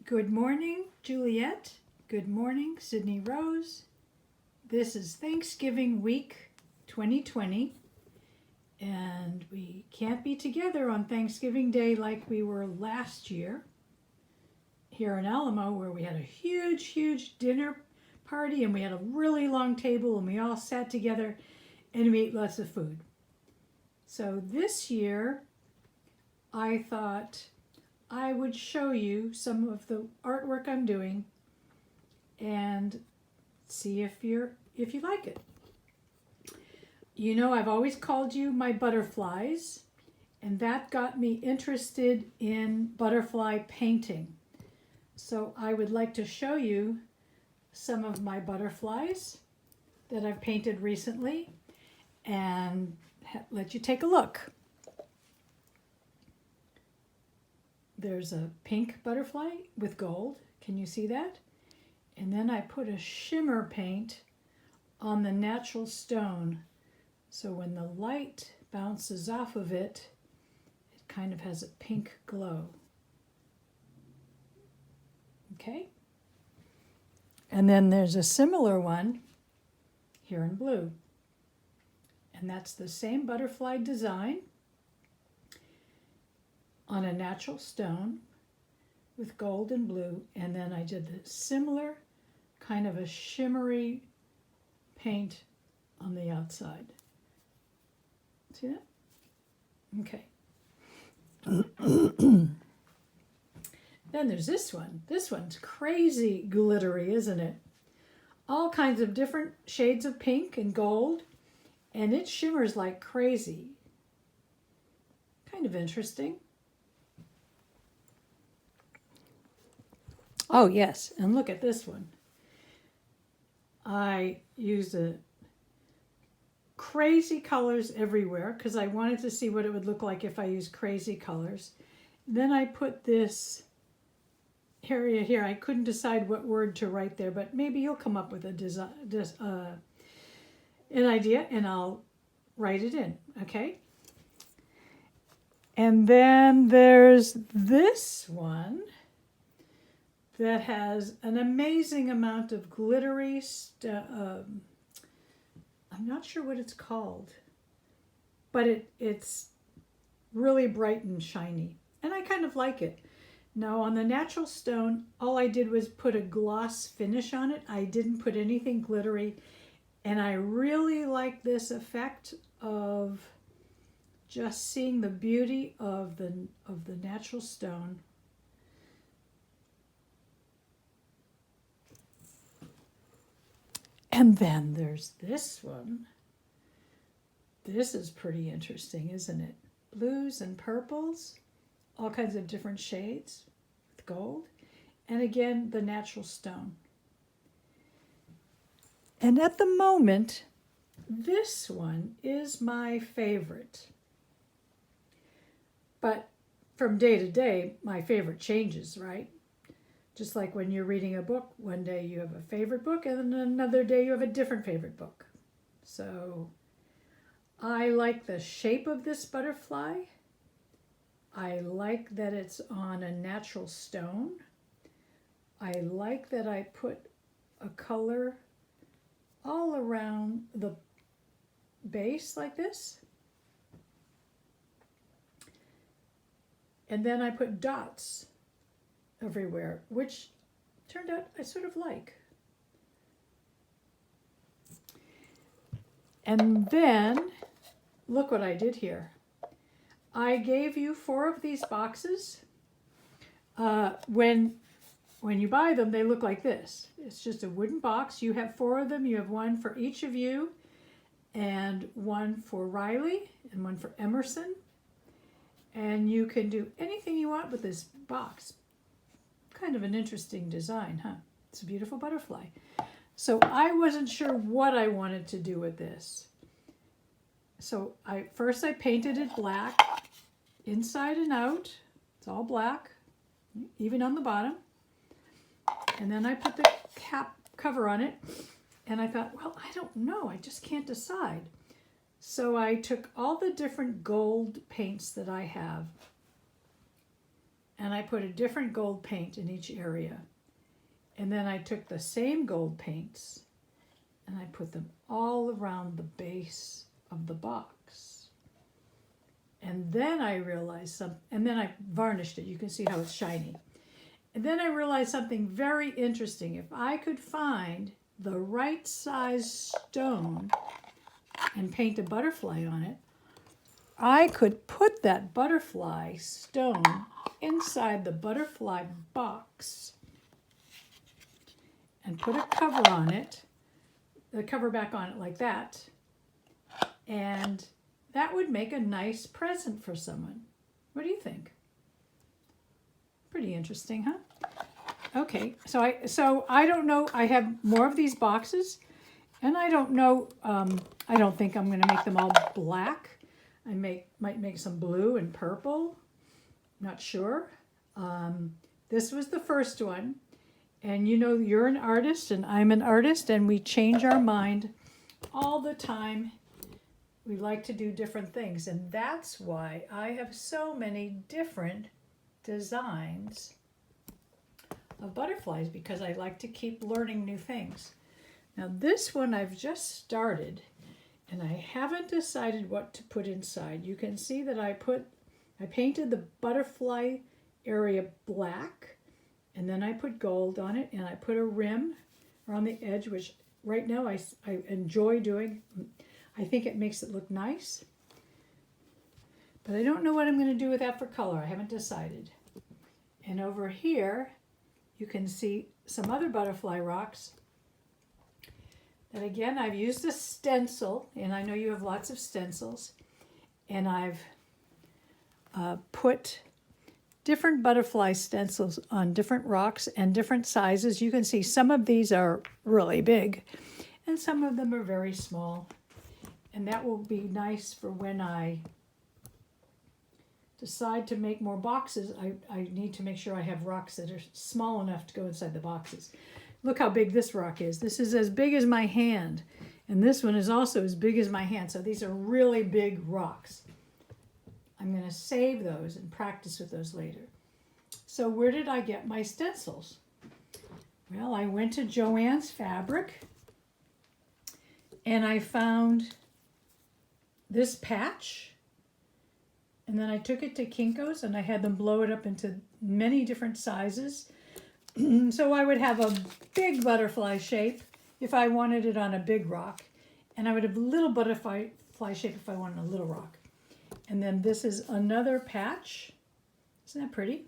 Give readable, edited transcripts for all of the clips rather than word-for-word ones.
Good morning, Juliet. Good morning, Sydney Rose. This is Thanksgiving week 2020, and we can't be together on Thanksgiving Day like we were last year here in Alamo, where we had a huge dinner party and we had a really long table and we all sat together and we ate lots of food. So this year, I thought I would show you some of the artwork I'm doing and see if you like it. You know, I've always called you my butterflies, and that got me interested in butterfly painting. So I would like to show you some of my butterflies that I've painted recently and let you take a look. There's a pink butterfly with gold. Can you see that? And then I put a shimmer paint on the natural stone. So when the light bounces off of it, it kind of has a pink glow. Okay? And then there's a similar one here in blue. And that's the same butterfly design on a natural stone with gold and blue, and then I did the similar kind of a shimmery paint on the outside. See that? Okay. Then there's this one. This one's crazy glittery, isn't it? All kinds of different shades of pink and gold, and it shimmers like crazy. Kind of interesting. Oh yes, and look at this one. I used crazy colors everywhere because I wanted to see what it would look like if I used crazy colors. Then I put this area here. I couldn't decide what word to write there, but maybe you'll come up with an idea and I'll write it in, okay? And then there's this one that has an amazing amount of glittery I'm not sure what it's called, but it's really bright and shiny, and I kind of like it. Now on the natural stone, all I did was put a gloss finish on it. I didn't put anything glittery, and I really like this effect of just seeing the beauty of the natural stone. And then there's this one. This is pretty interesting, isn't it? Blues and purples, all kinds of different shades with gold. And again, the natural stone. And at the moment, this one is my favorite. But from day to day, my favorite changes, right? Just like when you're reading a book, one day you have a favorite book and then another day you have a different favorite book. So I like the shape of this butterfly. I like that it's on a natural stone. I like that I put a color all around the base like this. And then I put dots everywhere, which turned out I sort of like. And then look what I did here. I gave you 4 of these boxes. When you buy them, they look like this. It's just a wooden box. You have 4 of them. You have one for each of you, and one for Riley, and one for Emerson. And you can do anything you want with this box. Kind of an interesting design, huh? It's a beautiful butterfly. So I wasn't sure what I wanted to do with this. So first I painted it black, inside and out. It's all black, even on the bottom. And then I put the cover on it, and I thought, well, I don't know. I just can't decide. So I took all the different gold paints that I have, and and I put a different gold paint in each area. And then I took the same gold paints and I put them all around the base of the box. And then I realized and then I varnished it. You can see how it's shiny. And then I realized something very interesting. If I could find the right size stone and paint a butterfly on it, I could put that butterfly stone inside the butterfly box and put a cover on it, the cover back on it like that, and that would make a nice present for someone. What do you think? Pretty interesting, huh? Okay, so I don't know. I have more of these boxes, and I don't know. I don't think I'm going to make them all black. I might make some blue and purple. Not sure. This was the first one, and you know you're an artist and I'm an artist, and we change our mind all the time. We like to do different things, and that's why I have so many different designs of butterflies, because I like to keep learning new things. Now this one I've just started and I haven't decided what to put inside. You can see that I painted the butterfly area black, and then I put gold on it, and I put a rim around the edge, which right now I enjoy doing. I think it makes it look nice, but I don't know what I'm going to do with that for color. I haven't decided. And over here, you can see some other butterfly rocks that, again, I've used a stencil, and I know you have lots of stencils, and I've put different butterfly stencils on different rocks and different sizes. You can see some of these are really big, and some of them are very small. And that will be nice for when I decide to make more boxes. I need to make sure I have rocks that are small enough to go inside the boxes. Look how big this rock is. This is as big as my hand. And this one is also as big as my hand. So these are really big rocks. I'm going to save those and practice with those later. So where did I get my stencils? Well, I went to Joann's Fabric and I found this patch, and then I took it to Kinko's and I had them blow it up into many different sizes. So I would have a big butterfly shape if I wanted it on a big rock, and I would have a little butterfly shape if I wanted a little rock. And then this is another patch. Isn't that pretty?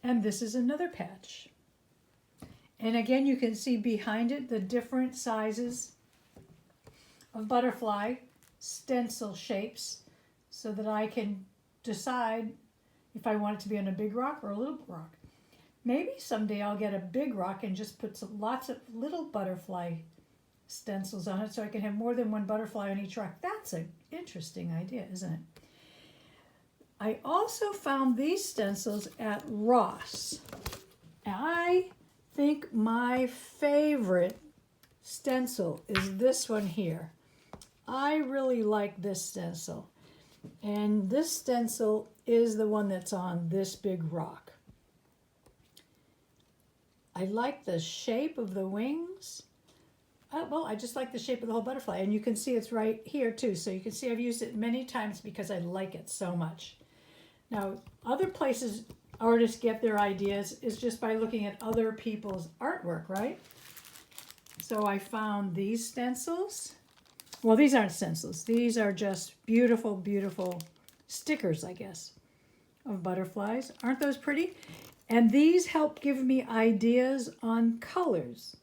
And this is another patch. And again, you can see behind it the different sizes of butterfly stencil shapes, so that I can decide if I want it to be on a big rock or a little rock. Maybe someday I'll get a big rock and just put lots of little butterfly stencils on it, so I can have more than one butterfly on each rock. That's an interesting idea, isn't it? I also found these stencils at Ross. I think my favorite stencil is this one here. I really like this stencil. And this stencil is the one that's on this big rock. I like the shape of the wings. Well, I just like the shape of the whole butterfly. And you can see it's right here too. So you can see I've used it many times because I like it so much. Now, other places artists get their ideas is just by looking at other people's artwork, right? So I found these stencils. Well, these aren't stencils. These are just beautiful, beautiful stickers, I guess, of butterflies. Aren't those pretty? And these help give me ideas on colors.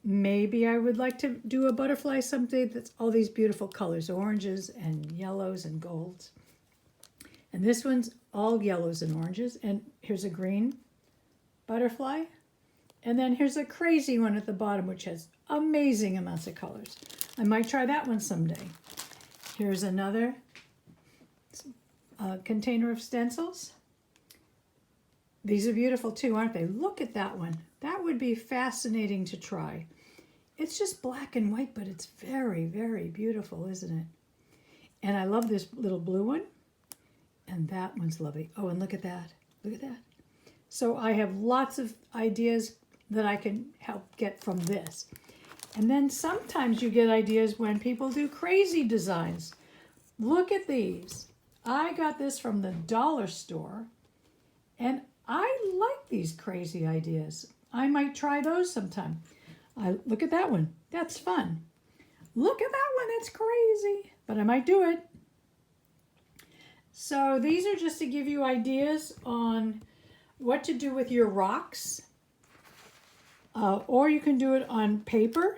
Maybe I would like to do a butterfly someday that's all these beautiful colors, oranges and yellows and golds. And this one's all yellows and oranges. And here's a green butterfly. And then here's a crazy one at the bottom, which has amazing amounts of colors. I might try that one someday. Here's another container of stencils. These are beautiful too, aren't they? Look at that one. That would be fascinating to try. It's just black and white, but it's very, very beautiful, isn't it? And I love this little blue one. And that one's lovely. Oh, and look at that. Look at that. So I have lots of ideas that I can help get from this. And then sometimes you get ideas when people do crazy designs. Look at these. I got this from the dollar store, and I like these crazy ideas. I might try those sometime. Look at that one. That's fun. Look at that one. That's crazy. But I might do it. So these are just to give you ideas on what to do with your rocks. Or you can do it on paper.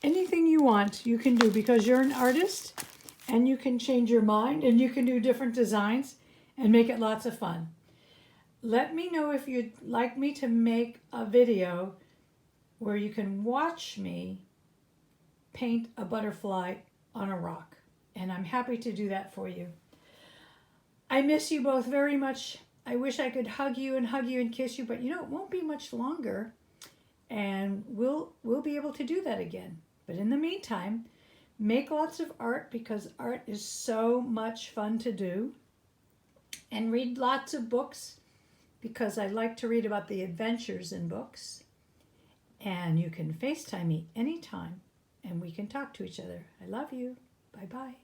Anything you want you can do, because you're an artist and you can change your mind and you can do different designs and make it lots of fun. Let me know if you'd like me to make a video where you can watch me paint a butterfly on a rock, and I'm happy to do that for you. I miss you both very much. I wish I could hug you and kiss you, but you know, it won't be much longer, and we'll be able to do that again. But in the meantime, make lots of art, because art is so much fun to do. And read lots of books, because I like to read about the adventures in books. And you can FaceTime me anytime and we can talk to each other. I love you. Bye-bye.